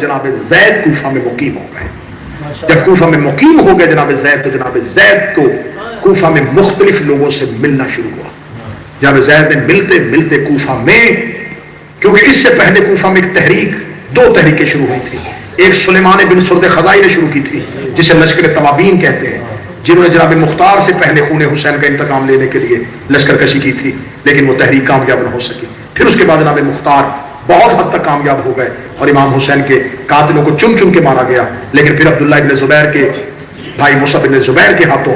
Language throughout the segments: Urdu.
جناب زید کوفہ میں مقیم ہو گئے. جب کوفہ میں مقیم ہو گئے جناب زید تو جناب زید کو کوفہ میں مختلف لوگوں سے ملنا شروع ہوا. جناب زید نے ملتے ملتے کوفہ میں، کیونکہ اس سے پہلے کوفہ میں ایک تحریک، دو تحریکیں شروع ہوئی تھی. ایک سلیمان بن سرد خزائی نے شروع کی تھی جسے لشکر توابین کہتے ہیں، جنہوں نے جناب مختار سے پہلے خون حسین کا انتقام لینے کے لیے لشکر کشی کی تھی، لیکن وہ تحریک کامیاب نہ ہو سکی. پھر اس کے بعد جناب مختار بہت حد تک کامیاب ہو گئے اور امام حسین کے قاتلوں کو چن چن کے مارا گیا، لیکن پھر عبداللہ ابن زبیر کے بھائی مصعب ابن زبیر کے ہاتھوں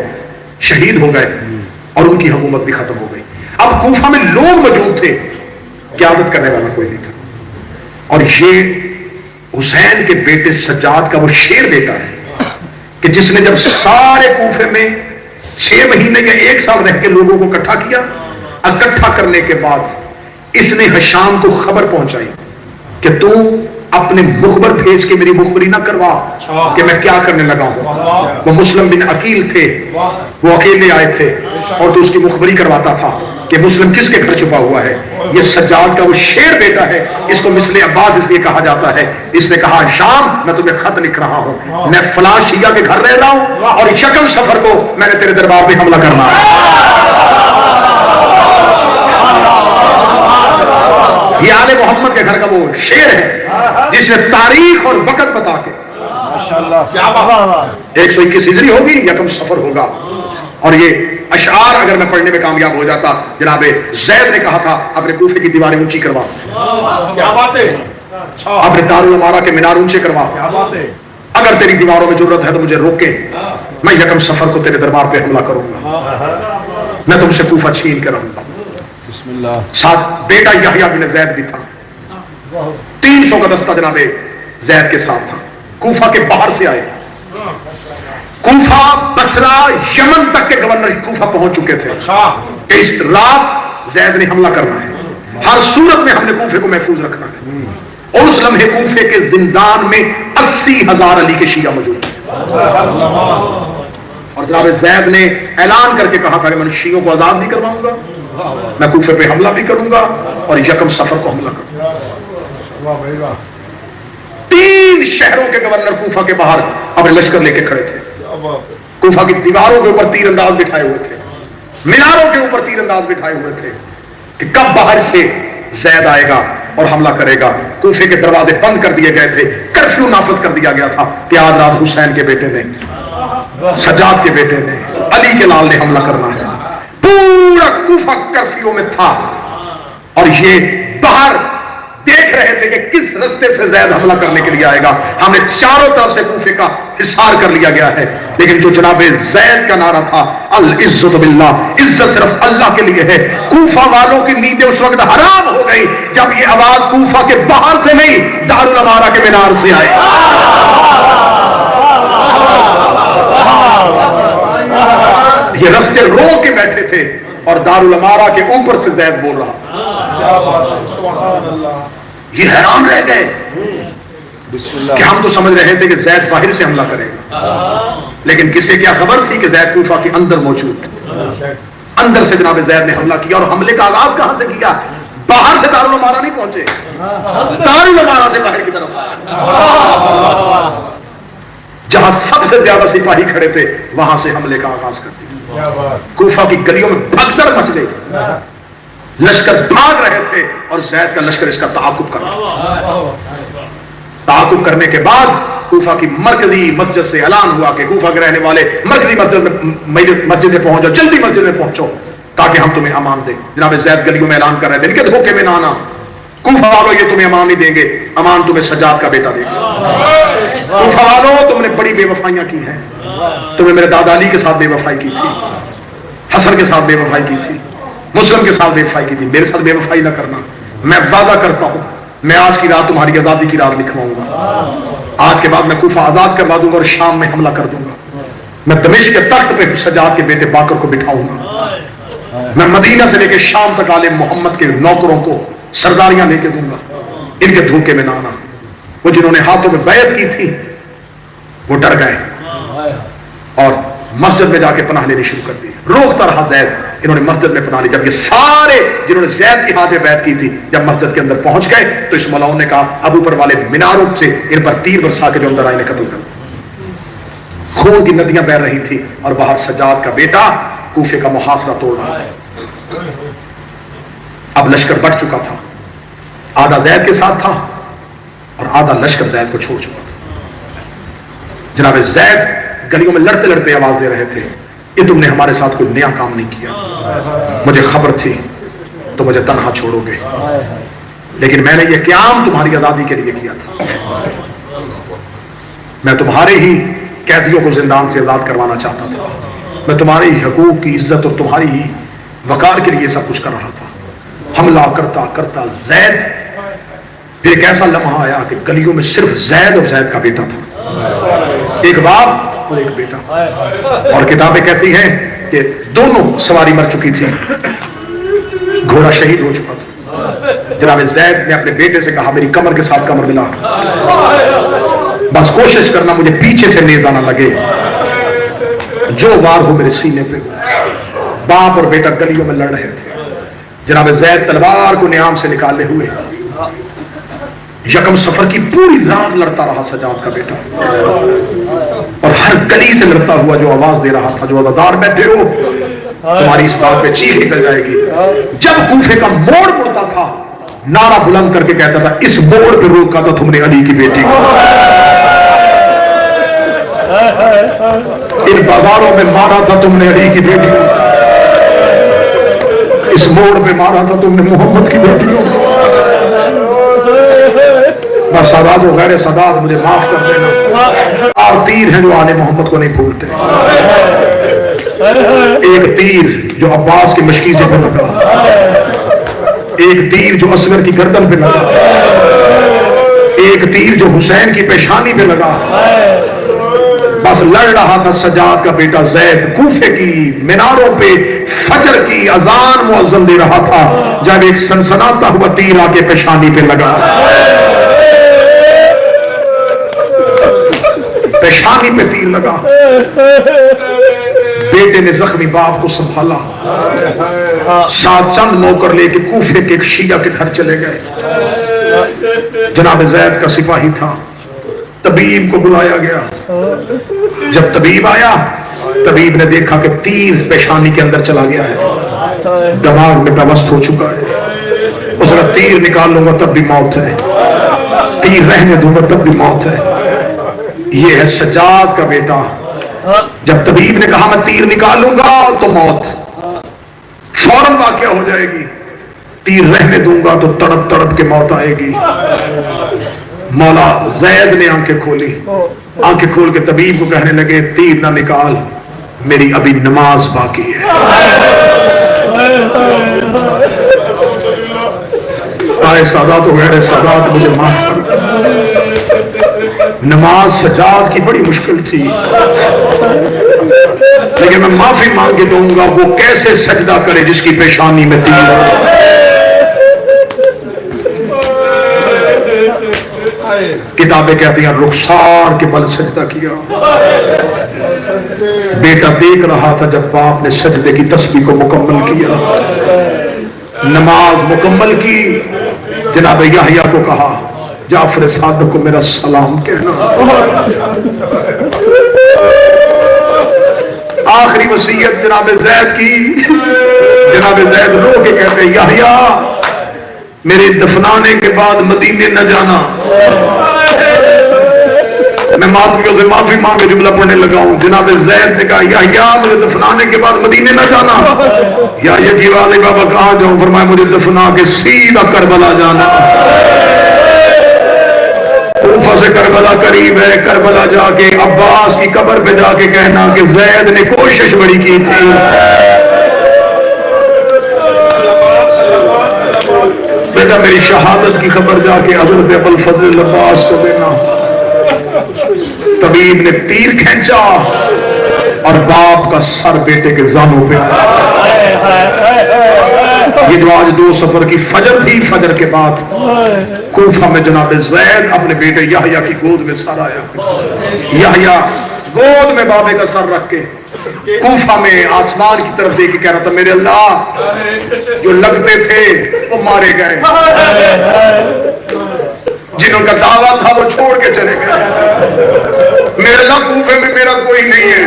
شہید ہو گئے اور ان کی حکومت بھی ختم ہو گئی. اب کوفہ میں لوگ موجود تھے، قیادت کرنے والا کوئی نہیں تھا. اور یہ حسین کے بیٹے سجاد کا وہ شیر بیٹا ہے کہ جس نے جب سارے کوفے میں 6 مہینے یا 1 سال رہ کے لوگوں کو اکٹھا کیا، اکٹھا کرنے کے بعد اس نے حشام کو خبر پہنچائی کہ تو اپنے مخبر بھیج کے میری مخبری نہ کروا کہ میں کیا کرنے لگا ہوں. وہ مسلم بن عقیل تھے، وہ اکیلے آئے تھے اور تو اس کی مخبری کرواتا تھا کہ مسلم کس کے گھر چھپا ہوا ہے. یہ سجاد کا وہ شیر بیٹا ہے، اس کو مثل عباس اس لیے کہا جاتا ہے. اس نے کہا شام میں تمہیں خط لکھ رہا ہوں، میں فلاں شیعہ کے گھر رہ رہا ہوں اور یکم سفر کو میں نے تیرے دربار پہ حملہ کرنا ہے. یہ آل محمد کے گھر کا وہ شیر ہے جس نے تاریخ اور وقت بتا کے 121 ہجری ہوگی، یکم سفر ہوگا. اور یہ اشعار اگر میں پڑھنے میں کامیاب ہو جاتا، جناب زید نے کہا تھا اپنے کوفے کی دیواریں اونچی کروا، کیا بات ہے، اپنے دارالعمارہ کے مینار اونچے کروا، کیا بات ہے، اگر تیری دیواروں میں ضرورت ہے تو مجھے روکے، میں یکم سفر کو تیرے دربار پہ حملہ کروں گا، میں تم سے کوفہ چھین کے رہوں گا. بسم اللہ. ساتھ بیٹا یحییٰ بن زید بھی تھا. 300 کا دستہ جناب زید کے ساتھ تھا. کوفہ کے باہر سے آئے، کوفہ، بصرہ، یمن تک کے گورنر کوفہ پہنچ چکے تھے کہ اس رات زید نے حملہ کرنا ہے، ہر صورت میں ہم نے کوفے کو محفوظ رکھنا ہے. اور اس لمحے کوفے کے زندان میں 80,000 علی کے شیعہ موجود ہیں. اور جناب زید نے اعلان کر کے کہا تھا کہ میں شیعوں کو آزاد نہیں کرواؤں گا، میں کوفے پہ حملہ بھی کروں گا اور یکم سفر کو حملہ کروں گا. 3 شہروں کے گورنر کوفہ کے باہر اپنے لشکر لے کے کھڑے تھے. کوفہ کی دیواروں کے اوپر تیر انداز بٹھائے ہوئے تھے، میناروں کے اوپر تیر انداز بٹھائے ہوئے تھے کہ کب باہر سے زید آئے گا اور حملہ کرے گا. کوفے کے دروازے بند کر دیے گئے تھے، کرفیو نافذ کر دیا گیا تھا کہ آج رات حسین کے بیٹے نے، سجاد کے بیٹے نے، علی کے لال نے حملہ کرنا ہے. پورا کوفہ کرفیو میں تھا اور یہ باہر دیکھ رہے تھے کہ کس رستے سے زید حملہ کرنے کے لیے آئے گا. ہم نے چاروں طرف سے کوفے کا حصار کر لیا گیا ہے، لیکن جو جناب زید کا نعرہ تھا العزت باللہ، عزت صرف اللہ کے لیے ہے. کوفہ والوں کی نیندیں اس وقت حرام ہو گئی جب یہ آواز کوفہ کے باہر سے نہیں، دارالعمارہ کے مینار سے آئے. یہ رستے رو کے بیٹھے تھے اور دارالعمارہ کے اوپر سے زید بول رہا. یہ حیران رہ گئے کہ ہم تو سمجھ رہے تھے کہ زید باہر سے حملہ کرے گا، لیکن کسی کیا خبر تھی کہ زید کوفہ کے اندر موجود تھا. اندر سے جناب زید نے حملہ کیا اور حملے کا آغاز کہاں سے کیا؟ باہر سے دارالعمارہ نہیں پہنچے، دارالعمارہ سے باہر کی طرف جہاں سب سے زیادہ سپاہی کھڑے تھے وہاں سے حملے کا آغاز کر دیا. کوفہ کی گلیوں میں بھگدڑ مچ گئی، لشکر بھاگ رہے تھے اور زید کا لشکر اس کا تعاقب کر رہا. تعاقب کرنے کے بعد کوفہ کی مرکزی مسجد سے اعلان ہوا کہ کوفہ کے رہنے والے مرکزی مسجد میں پہنچو، جلدی مسجد میں پہنچو تاکہ ہم تمہیں امان دیں. جناب زید گلیوں میں اعلان کر رہے تھے کہ دھوکے میں نہ آنا، کوفہ والوں یہ تمہیں امان نہیں دیں گے، امان تمہیں سجاد کا بیٹا دے گا. کوفہ والوں تم نے بڑی بے وفائیاں کی ہیں، تمہیں میرے دادا علی کے ساتھ بے وفائی کی تھی، حسن کے ساتھ بے وفائی کی تھی، مسلم کے ساتھ بے وفائی کی تھی، میرے ساتھ بے وفائی نہ کرنا. میں وعدہ کرتا ہوں میں آج کی رات تمہاری آزادی کی رات لکھواؤں گا. آج کے بعد میں کوفہ آزاد کروا دوں گا اور شام میں حملہ کر دوں گا. میں دمشق کے تخت پہ سجاد کے بیٹے باقر کو بٹھاؤں گا. میں مدینہ سے لے کے شام تک آل محمد کے نوکروں کو سرداریاں لے کے دوں گا. ان کے دھوکے میں نہ آنا. وہ جنہوں نے ہاتھوں میں بیعت کی تھی وہ ڈر گئے اور مسجد میں جا کے پناہ لینی شروع کر دی. روکتا رہا زید, انہوں نے مسجد میں پناہ لی. جب یہ سارے جنہوں نے زید کی ہاتھ میں بیعت کی تھی جب مسجد کے اندر پہنچ گئے تو اس ملاؤں نے کہا اب اوپر والے میناروں سے ان پر تیر برسا کے جو اندر آئے قتل کر. خون کی ندیاں بہ رہی تھی اور باہر سجاد کا بیٹا کوفے کا محاصرہ توڑ رہا تھا. اب لشکر بٹ چکا تھا, آدھا زید کے ساتھ تھا اور آدھا لشکر زید کو چھوڑ چکا تھا. جناب زید گلیوں میں لڑتے لڑتے آواز دے رہے تھے یہ تم نے ہمارے ساتھ کوئی نیا کام نہیں کیا, مجھے خبر تھی تو مجھے تنہا چھوڑو گے, لیکن میں نے یہ قیام تمہاری آزادی کے لیے کیا تھا. میں تمہارے ہی قیدیوں کو زندان سے آزاد کروانا چاہتا تھا, میں تمہارے ہی حقوق کی عزت اور تمہاری ہی وقار کے لیے سب کچھ کر رہا تھا. حملہ کرتا کرتا زید, پھر ایک ایسا لمحہ آیا کہ گلیوں میں صرف زید اور زید کا بیٹا تھا, ایک باپ اور ایک بیٹا. اور کتابیں کہتی ہیں کہ دونوں سواری مر چکی تھی, گھوڑا شہید ہو چکا تھا. جناب زید نے اپنے بیٹے سے کہا میری کمر کے ساتھ کمر ملا, بس کوشش کرنا مجھے پیچھے سے نیزہ نہ لگے, جو وار ہو میرے سینے پہ. باپ اور بیٹا گلیوں میں لڑ رہے تھے. جناب زید تلوار کو نیام سے نکالے ہوئے یکم سفر کی پوری رات لڑتا رہا سجاد کا بیٹا, اور ہر گلی سے لڑتا ہوا جو آواز دے رہا تھا جو عزادار بیٹھے ہو تمہاری اس بات پہ چیخ نکل جائے گی. جب کوفے کا موڑ مڑتا تھا نعرہ بلند کر کے کہتا تھا اس موڑ پہ روکا تھا تم نے علی کی بیٹی کو, ان بازاروں میں مارا تھا تم نے علی کی بیٹی کو, اس موڑ پہ مارا تھا تم نے محمد کی بیٹی کو. بس سادات و غیر سادات مجھے معاف کر دینا, اور تیر ہیں جو آل محمد کو نہیں بھولتے. ایک تیر جو عباس کی مشکیزے پہ لگا, ایک تیر جو اصغر کی گردن پہ لگا, ایک تیر جو حسین کی پیشانی پہ لگا. بس لڑ رہا تھا سجاد کا بیٹا زید, کوفے کی میناروں پہ فجر کی اذان مؤذن دے رہا تھا جب ایک سنسناتا ہوا تیر آ کے پیشانی پہ لگا, پیشانی پہ تیر لگا. بیٹے نے زخمی باپ کو سنبھالا, ساتھ چند نوکر لے کے کوفے کے ایک شیعہ کے گھر چلے گئے. جناب زید کا سپاہی تھا, طبیب کو بلایا گیا. جب طبیب آیا طبیب نے دیکھا کہ تیر پیشانی کے اندر چلا گیا ہے, دماغ میں پیوست ہو چکا ہے. اس نے تیر نکال لوں گا تب بھی موت ہے, تیر رہنے دوں گا تب بھی موت ہے. یہ ہے سجاد کا بیٹا. جب طبیب نے کہا میں تیر نکالوں گا تو موت فوراً واقع ہو جائے گی, تیر رہنے دوں گا تو تڑپ تڑپ کے موت آئے گی. مولا زید نے آنکھیں کھولی, آنکھیں کھول کے طبیب کو کہنے لگے تیر نہ نکال, میری ابھی نماز باقی ہے. آئے سادات و غیر سادات مجھے معاف کر, نماز سجاد کی بڑی مشکل تھی, لیکن میں معافی مانگ کے دوں گا وہ کیسے سجدہ کرے جس کی پیشانی میں تیر ہو. کتابیں کہتی ہیں رخسار کے بل سجدہ کیا. بیٹا دیکھ رہا تھا جب باپ نے سجدے کی تسبیح کو مکمل کیا, نماز مکمل کی. جناب یحییٰ کو کہا جعفر صادق کو میرا سلام کہنا. آخری وصیت جناب زید کی. جناب زید رو کے کہتے ہیں یحییٰ میرے دفنانے کے بعد مدینے نہ جانا. میں ماتمیوں سے معافی مانگ کے جملہ پڑھنے لگا ہوں. جناب زید نے کہا یحییٰ مجھے دفنانے کے بعد مدینے نہ جانا. یا یہ والے بابا کہاں جاؤں؟ فرمایا مجھے دفنا کے سیدھا کربلا جانا. کوفہ سے کربلا قریب ہے, کربلا جا کے عباس کی قبر پہ جا کے کہنا کہ زید نے کوشش بڑی کی تھی. بیٹا میری شہادت کی خبر جا کے حضرت ابوالفضل عباس کو دینا. طبیب نے تیر کھینچا اور باپ کا سر بیٹے کے زانوں پہ. یہ جو آج دو سفر کی فجر تھی, فجر کے بعد کوفہ میں جناب زید اپنے بیٹے یحییٰ کی گود میں سر آیا. یحییٰ گود میں بابے کا سر رکھ کے کوفہ میں آسمان کی طرف دیکھ کے کہہ رہا تھا میرے اللہ جو لگتے تھے وہ مارے گئے، جنہوں کا دعویٰ تھا وہ چھوڑ کے چلے گئے، میرے اللہ کوفے میں میرا کوئی نہیں ہے،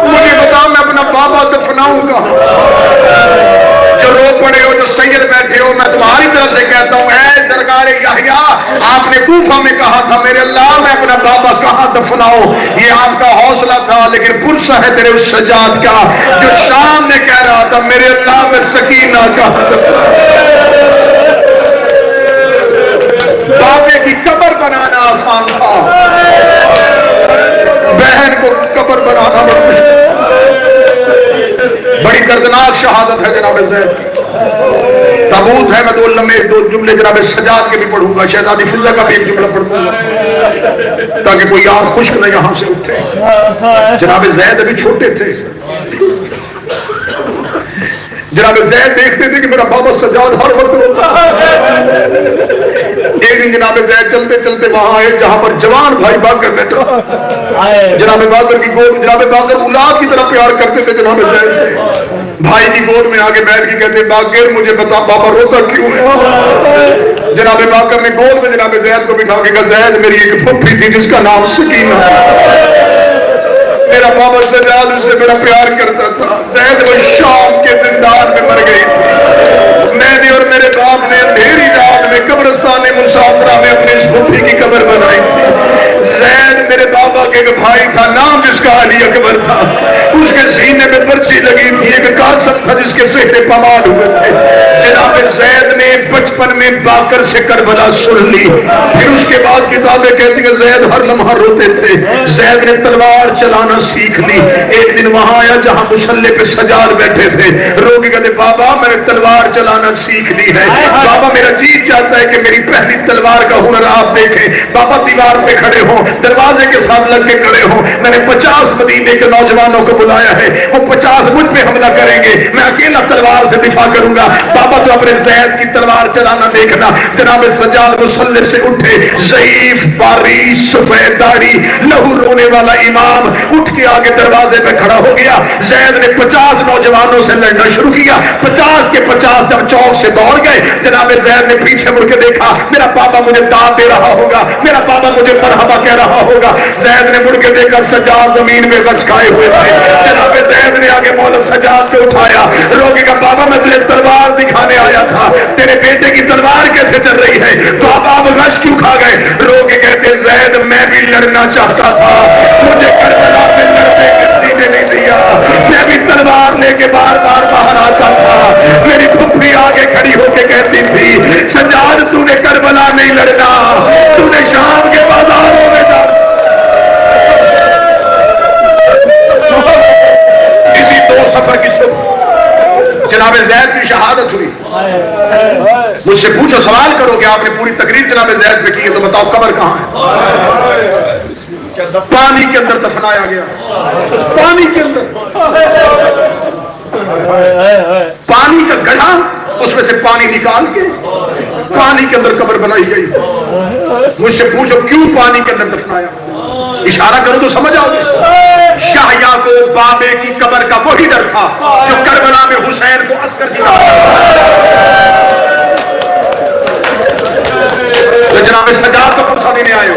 مجھے بتا میں اپنا بابا دفناؤں گا؟ جو رو پڑے ہو، جو سید بیٹھے ہو، میں تمہاری طرف سے کہتا ہوں اے درگار یحییٰ، آپ نے کوفہ میں کہا تھا میرے اللہ میں اپنا بابا کہاں دفناؤں؟ یہ آپ کا حوصلہ تھا، لیکن پرسہ ہے تیرے اس سجاد کا جو شام میں کہہ رہا تھا میرے اللہ میں سکینہ کہاں دفناؤں؟ بابے کی قبر بنانا آسان تھا، بہن کو قبر بنانا بڑی دردناک شہادت ہے جناب زید کی۔ تابوت ہے، میں دو جملے جناب سجاد کے بھی پڑھوں گا، شہزادی فضہ کا بھی ایک جملہ پڑھوں گا تاکہ کوئی آنکھ خشک نہ یہاں سے اٹھے۔ جناب زید ابھی چھوٹے تھے، جناب زید دیکھتے تھے کہ میرا بابا سجاد ہر وقت ہوتا ہے۔ ایک دن جناب زید چلتے چلتے وہاں آئے جہاں پر جوان بھائی باقر بیٹھا، جناب باقر کی گود، جناب باقر اولاد کی طرح پیار کرتے تھے جناب زید سے، بھائی کی گود میں آگے بیٹھ کے کہتے باقر مجھے بتا بابا روتا کیوں ہے؟ جناب باقر نے گود میں جناب زید کو بٹھا کے کہا زید میری ایک پھپھی تھی جس کا نام سکینہ، میرا بابا سجاد اس سے بڑا پیار کرتا تھا، زید وہ شام کے زندان میں مر گئی تھی، میں نے اور میرے باپ نے اندھیری رات میں قبرستان مسافرہ میں اپنی اس بھوپھی کی قبر بنائی تھی۔ زید میرے بابا کے ایک بھائی تھا، نام جس کا علی اکبر تھا، اس کے سینے میں پرچی لگی تھی، ایک قاسم تھا جس کے چہرے پماد ہوئے تھے۔ جناب زید نے بچپن میں باقر سے کربلا سن لی، پھر اس کے بعد کتابیں کہتی ہیں زید ہر لمحہ روتے تھے، زید نے تلوار چلانا سیکھ لی۔ ایک دن وہاں آیا جہاں مسلح پہ سجاد بیٹھے تھے، رو کے کہتے بابا میں نے تلوار چلانا سیکھ لی ہے، بابا میرا جی چاہتا ہے کہ میری پہلی تلوار کا ہنر آپ دیکھیں۔ بابا دیوار پہ کھڑے ہوں، دروازے کے ساتھ لگ کے کھڑے ہوں، میں نے 50 مدینے کے نوجوانوں کو بلایا ہے، وہ 50 مجھ پہ حملہ کریں گے، میں اکیلا تلوار سے دفاع کروں گا، بابا تو اپنے زید کی تلوار چلانا دیکھنا۔ جناب سجاد مسلح سے اٹھے، ضعیف باریک سفید داڑھی لہو رونے والا امام اٹھ کے آگے دروازے پہ کھڑا ہو گیا۔ زید نے 50 نوجوانوں سے لڑنا شروع کیا، 50 کے 50 جب چوک سے دوڑ گئے، جناب زید نے پیچھے مڑ کے دیکھا، میرا بابا مجھے داد دے رہا ہوگا، میرا بابا مجھے مرحبا کہہ رہا ہوگا۔ زید نے مڑ کے دیکھا سجاد زمین میں لچکائے ہوئے تھے، جناب زید نے آگے مولا سجاد کو اٹھایا، روکے کا بابا میں تجھے تلوار دکھانے آیا تھا، تیرے بیٹے کی تلوار کیسے چل رہی ہے؟ بابا اب غش کیوں کھا گئے؟ رو کے کہتے زید میں بھی لڑنا چاہتا تھا، مجھے کربلا میں لڑنے کسی نے نہیں دیا، میں بھی تلوار لے کے بار بار باہر آتا تھا۔ میری پھپھی آگے کھڑی ہو کے کہتی تھی سجاد تو نے کربلا نہیں لڑنا، تو نے شام کے بازاروں میں جانا۔ اسی 2 سفر کی صبح جناب زید کی شہادت ہوئی۔ مجھ سے پوچھو سوال کرو کہ آپ نے پوری تقریر جناب زید پہ کی ہے تو بتاؤ قبر کہاں ہے؟ پانی کے اندر دفنایا گیا، پانی کے اندر، پانی کا گڑھا، اس میں سے پانی نکال کے پانی کے اندر قبر بنائی گئی۔ مجھ سے پوچھو کیوں پانی کے اندر دفنایا؟ اشارہ کرو تو سمجھ آؤ گے۔ شاہیا کو بابے کی قبر کا وہی ڈر تھا جو کربلا میں حسین کو عسکر کی تو جناب سجاد کو پرسہ دینے آئے ہو،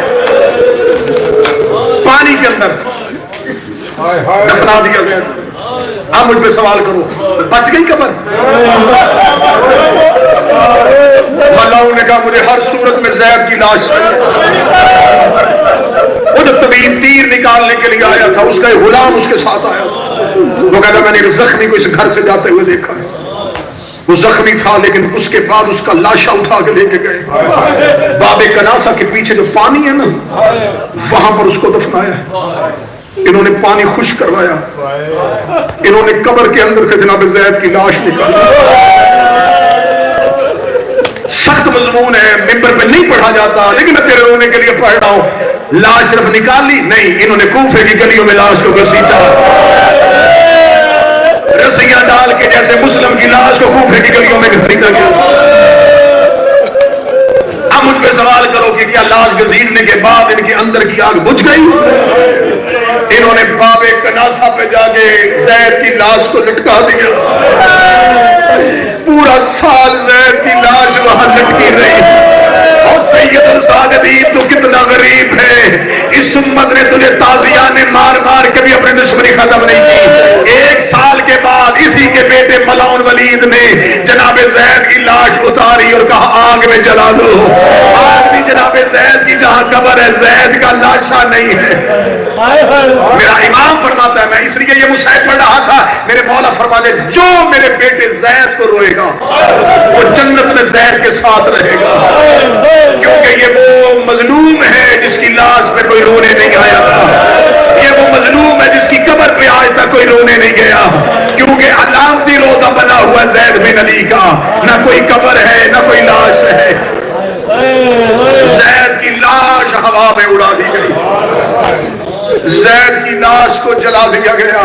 پانی کے اندر دفنا دیا گیا۔ اب مجھ پہ سوال کرو بچ گئی قبر؟ اللہ نے کہا مجھے ہر صورت میں زید کی لاش، وہ جب طبیب تیر نکالنے کے لیے آیا تھا اس کا ایک غلام اس کے ساتھ آیا تھا، وہ کہتا میں نے ایک زخمی کو اس گھر سے جاتے ہوئے دیکھا ہے، وہ زخمی تھا لیکن اس کے بعد اس کا لاشا اٹھا کے لے کے گئے، باب کناسہ کے پیچھے جو پانی ہے نا وہاں پر اس کو دفنایا۔ انہوں نے پانی خشک کروایا، انہوں نے قبر کے اندر سے جناب زید کی لاش نکالی۔ سخت مضمون ہے، ممبر پہ نہیں پڑھا جاتا لیکن میں تیرے رونے کے لیے پڑھ رہا ہوں۔ لاش صرف نکال لی نہیں، انہوں نے کوفے کی گلیوں میں لاش کو گھسیٹا، رسیاں ڈال کے جیسے مسلم کی لاش کو کوفے کی گلیوں میں گھسیٹا گیا۔ اب مجھ پہ سوال کرو کہ کیا لاش گھسیٹنے کے بعد ان کے اندر کی آگ بجھ گئی؟ انہوں نے باب کناسا پہ جا کے زید کی لاش کو لٹکا دیا. پورا سال زید کی لاش وہاں لٹکی رہی. اور سید الصاغرین تو کتنا غریب ہے، اس امت نے تجھے تازیانے مار مار کے بھی اپنی دشمنی ختم نہیں کی. 1 سال کے بعد اسی کے بیٹے ملعون ولید نے جناب زید کی لاش اتاری اور کہا آگ میں جلا دو. آج بھی جناب زید کی جہاں قبر ہے زید کا لاشا نہیں ہے. میرا امام فرماتا ہے، میں اس لیے یہ مصحف پڑھ رہا تھا، میرے مولا فرماتے جو میرے بیٹے زید کو روئے گا وہ جنت میں زید کے ساتھ رہے گا، کیونکہ یہ وہ مظلوم ہے جس کی لاش پہ کوئی رونے نہیں آیا تھا. یہ وہ مظلوم ہے جس کی قبر پہ آج تک کوئی رونے نہیں گیا، کیونکہ علامتی روزہ بنا ہوا زید بن علی کا، نہ کوئی قبر ہے نہ کوئی لاش ہے. زید کی لاش ہوا میں اڑا دی گئی، زید کی لاش کو جلا دیا گیا.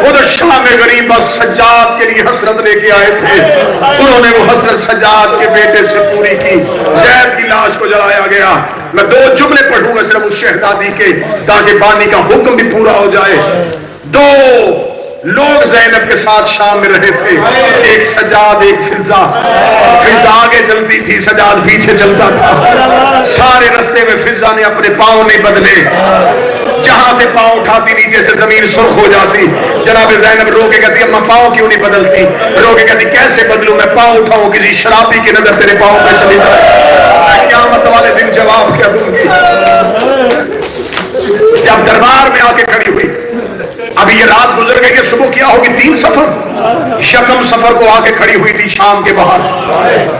وہ تو شام غریبہ سجاد کے لیے حسرت لے کے آئے تھے، انہوں نے وہ حسرت سجاد کے بیٹے سے پوری کی. زید کی لاش کو جلایا گیا. میں 2 جملے پڑھوں گا صرف اس شہزادی کے تاکہ بانی کا حکم بھی پورا ہو جائے. 2 لوگ زینب کے ساتھ شام میں رہے تھے، ایک سجاد ایک فضا. فضا آگے چلتی تھی، سجاد پیچھے چلتا تھا. سارے رستے میں فضا نے اپنے پاؤں نہیں بدلے، جہاں سے پاؤں اٹھاتی نیچے سے زمین سرخ ہو جاتی. جناب زینب رو کے کہتی اماں پاؤں کیوں نہیں بدلتی؟ رو کے کہتی کیسے بدلوں میں پاؤں اٹھاؤں کسی شرابی کی نظر تیرے پاؤں پہ چلی جائے، میں قیامت والے دن جواب کیا دوں گی. جب دربار میں آ کے کھڑی ہوئی، ابھی یہ رات گزر گئی کہ صبح کیا ہوگی 3 سفر، شکم سفر کو آ کے کھڑی ہوئی تھی شام کے باہر.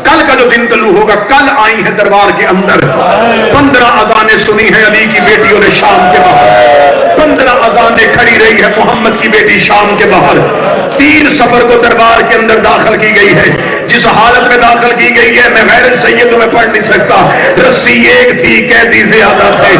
کل کا جو دن طلوع ہوگا، کل آئی ہے دربار کے اندر. 15 اذانیں سنی ہے علی کی بیٹیوں نے شام کے باہر، 15 اذانیں کھڑی رہی ہے محمد کی بیٹی شام کے باہر. 3 سفر کو دربار کے اندر داخل کی گئی ہے. جس حالت میں داخل کی گئی ہے میں غیر سید میں پڑھ نہیں سکتا. رسی ایک تھی، قیدی زیادہ تھے.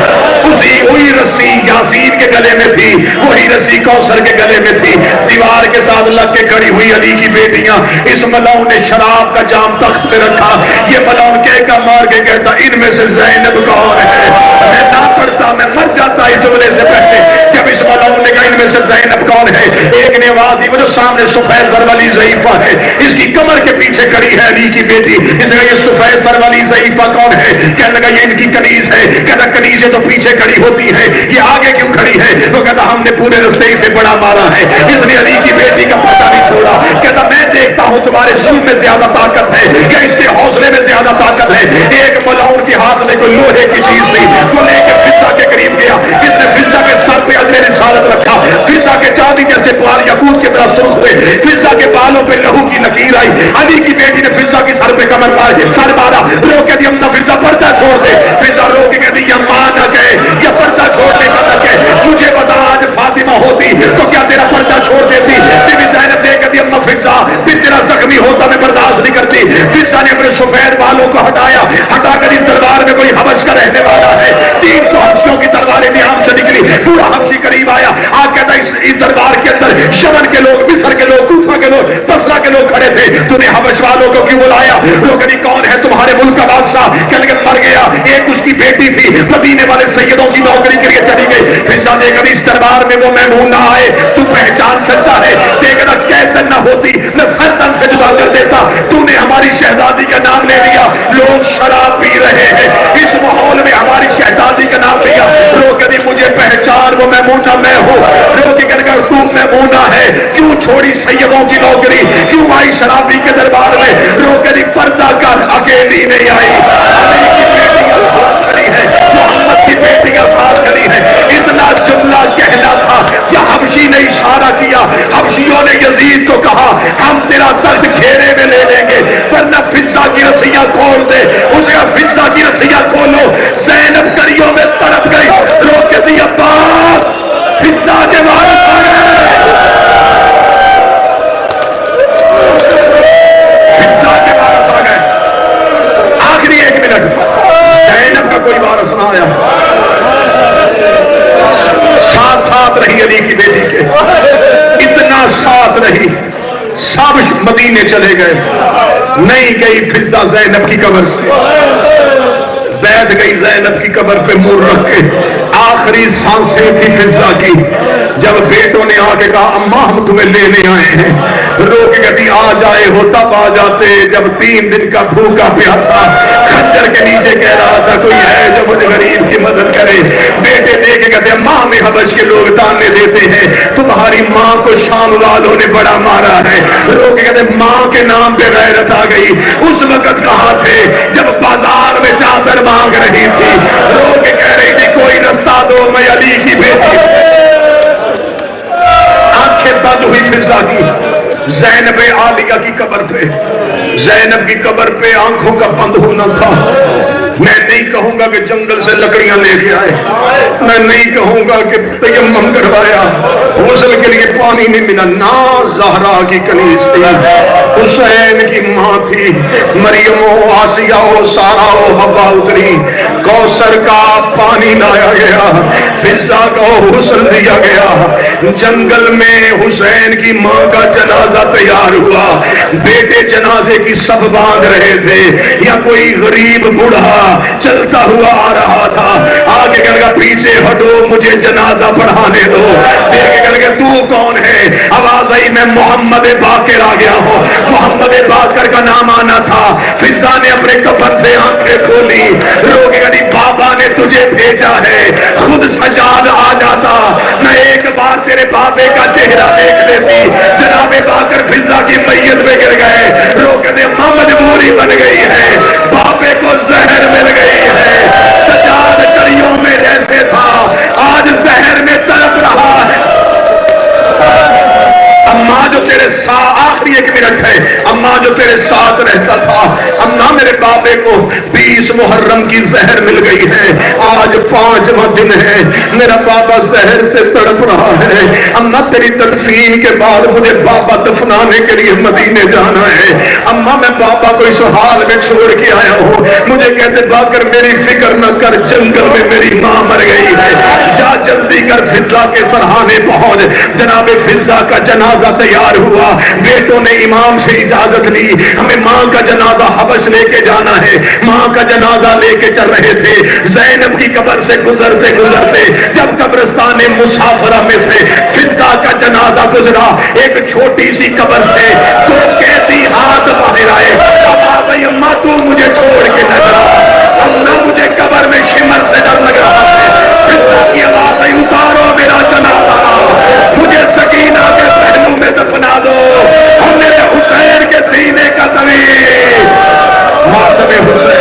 وہی رسی یاسین کے گلے میں تھی، وہی رسی کوثر کے گلے میں تھی. دیوار کے ساتھ لگ کے کھڑی ہوئی علی کی بیٹیاں. اس ملعون نے شراب کا جام تخت پہ رکھا. یہ ملعون کہہ کا مار کے کہتا ان میں سے زینب کون ہے؟ میں نہ پڑھتا، میں مر جاتا اس جملے سے پہلے. جب اس ملعون نے کہا ان میں سے زینب کون ہے، ایک نے آواز دی وہ جو سامنے سفید سر والی ضعیفہ ہے، اس کی کمر کے پیچھے کھڑی ہے علی کی بیٹی. اس نے کہا یہ سفید سر والی ضعیفہ کون ہے؟ کہنے لگا یہ ان کی کنیز ہے. کہتا کنیزیں تو پیچھے کھڑی ہوتی ہے، یہ آگے کیوں کھڑی ہے؟ وہ کہتا ہم نے پورے رستے سے بڑا مارا ہے، اس نے علی کی بیٹی کا پتہ نہیں چھوڑا. کہتا میں دیکھتا ہوں تمہارے ظلم میں زیادہ طاقت ہے یا اس کے حوصلے میں زیادہ طاقت ہے. ایک ملعون کے ہاتھ میں کوئی لوہے کی چیز تھی، وہ لے کے فضا کے قریب گیا. اس نے فضا کے سر پہ اجر رسالت رکھا. فضا کے چاندی جیسے بال یاقوت کی طرح سرخ ہوئے. فضا کے بالوں پہ لہو کی لکیر آئی. علی کی بیٹی نے فضا کی سر پہ کمر سر مارا. رو کے دی امنا فضا پردہ چھوڑ دے. فضا رو کے کہتی یا ماں نہ کہے یا پردہ چھوڑنے کا نہ کہے. مجھے بتا آج فاطمہ ہوتی تو کیا تیرا پردہ چھوڑ دیتی؟ بی زینب نے کہتی اما فضا بھی تیرا زخمی ہوتا میں برداشت نہیں کرتی. فضا نے اپنے سفید بالوں کو ہٹایا. ہٹا کر اس دربار میں کوئی حبش کا رہنے والا ہے. 300 حبشیوں کی تلواریں نیام سے نکلی. پورا حبشی قریب آیا. آج کہتا اس دربار کے اندر شمن کے لوگ، مصر کے لوگ، کوفہ کے لوگ، بصرہ کے لوگ کھڑے تھے. تو نے حبش والوں کو کیوں بلایا؟ وہ کہتی کون ہے تمہارے ملک کا بادشاہ؟ کہنے لگے مر گیا. ایک اس کی بیٹی تھی، مدینے والے سیدوں کی نوکری کے لیے چلی گئی. فضا نے کبھی اس دربار میں وہ میمون نہ آئے تو پہچان سکتا ہے. دیکھنا کیسے نہ ہوتی میں فردن سے جدا کر دیتا. تو نے ہماری شہزادی کا نام لے لیا. لوگ شراب پی رہے ہیں، اس ماحول میں ہماری شہزادی کا نام لیا. رو کہتی مجھے پہچان وہ میمونہ میں ہوں. رو کے کہنے کا تو میمونہ ہے، کیوں چھوڑی سیدوں کی نوکری، کیوں آئی شرابی کے دربار میں؟ رو کہتی پردہ کر اکیلی نہیں آئی. علی کی بیٹیاں ساتھ کھڑی ہے، محمد کی بیٹیاں ساتھ کھڑی ہے. اتنا جملہ کہنا تھا کہ حبشی نے اشارہ کیا. حبشیوں نے یزید کو کہا ہم تیرا سر گھیرے میں لے لیں گے ورنہ فضا کی رسیاں کھول دے. اسے فضا کی رسیاں کھولو. زینب کڑیوں میں تڑپ گئی. رو کے دی عباس فضا کے وارث آ گئے. فضا کے وارث آ گئے. آخری 1 منٹ زینب کا کوئی وارث نہ آیا. ساتھ رہی علی کی بیٹی کے، اتنا ساتھ رہی. سب مدینے چلے گئے، نہیں گئی فضا زینب کی قبر سے. بیٹھ گئی زینب کی قبر پہ منہ رکھ کے. آخری سانس سے تھی فضا کی. جب بیٹوں نے آ کے کہا اماں ہم تمہیں لینے آئے ہیں, رو کے کہتی آ جائے ہو تب آ جاتے. جب 3 دن کا بھوکا پیاسا خنجر کے نیچے کہہ رہا تھا کوئی ہے جو مجھے غریب کی مدد کرے, بیٹے دے کے کہتے ماں میں حبش کے لوگ تانے دیتے ہیں تمہاری ماں کو شام والوں نے بڑا مارا ہے. رو کے کہتے ماں کے نام پہ غیرت آ گئی. اس وقت کہاں تھے جب بازار میں چادر مانگ رہی تھی, رو کے کہہ رہی تھی کوئی رستہ دو میں علی کی بیٹی. آنکھیں بند ہوئی فضا کی. زینب عالیہ کی قبر پہ, زینب کی قبر پہ آنکھوں کا بند ہونا تھا. میں نہیں کہوں گا کہ جنگل سے لکڑیاں لے کے آئے, میں نہیں کہوں گا کہ تیمم کروایا, غسل کے لیے پانی نہیں ملا. نا زہرا کی کنیز تھی, حسین کی ماں تھی, مریم و آسیہ و سارا و حوا اتری, کوثر کا پانی لایا گیا, فضا کا غسل دیا گیا. جنگل میں حسین کی ماں کا جنازہ تیار ہوا, بیٹے جنازے کی سب باندھ رہے تھے, یا کوئی غریب بوڑھا چلتا ہوا آ رہا تھا, آگے کر کے پیچھے ہٹو مجھے جنازہ پڑھانے دو. دیکھ کر کے تو کون ہے, آواز آئی میں محمد باقر آ گیا ہوں. محمد باقر کا نام آنا تھا. فضا نے اپنے کفن سے آنکھیں کھولی, رو کے کہی بابا نے تجھے بھیجا ہے, خود سجاد آ جاتا میں ایک بار تیرے بابے کا چہرہ دیکھ لیتی. جناب باقر فضا کی میت پہ گر گئے, رو کہتے ماں مجبوری بن گئی ہے, بابے کو زہر مل گئی ہے. سجاد کڑیوں میں جیسے تھا آج زہر میں تڑپ رہا ہے. اماں جو تیرے ساتھ, آخری 1 منٹ ہے, اماں جو تیرے ساتھ رہتا تھا, اماں میرے بابے کو 20 محرم کی زہر مل گئی ہے, آج 5واں دن ہے, میرا بابا زہر سے تڑپ رہا ہے. اماں تیری تدفین کے بعد مجھے بابا دفنانے کے لیے مدینے جانا ہے. اماں میں بابا کو اس حال میں چھوڑ کے آیا ہوں, مجھے کہتے باقر میری فکر نہ کر, جنگل میں میری ماں مر گئی ہے, جا جلدی کر فضا کے سرحانے پہنچ. جناب فضا کا جنازہ تیار ہوا, بیٹوں نے امام سے اجازت لی, ہمیں ماں کا جنازہ حبش لے کے جانا ہے. ماں کا جنازہ لے کے چل رہے تھے, زینب کی قبر سے گزرتے گزرتے جب قبرستان مسافرہ میں سے فضا کا جنازہ گزرا, ایک چھوٹی سی قبر سے 2 قیدی ہاتھ باہر آئے. اماں تو مجھے چھوڑ کے نہ جا, اماں مجھے قبر میں شمر سے ڈر لگ رہا ہے. فضا کی آواز آئی اتارو میرا جنازہ, مجھے سکینہ کے پہلو میں دفنا دو, ہم میرے حسین کے سینے کا طویل ماتم حسین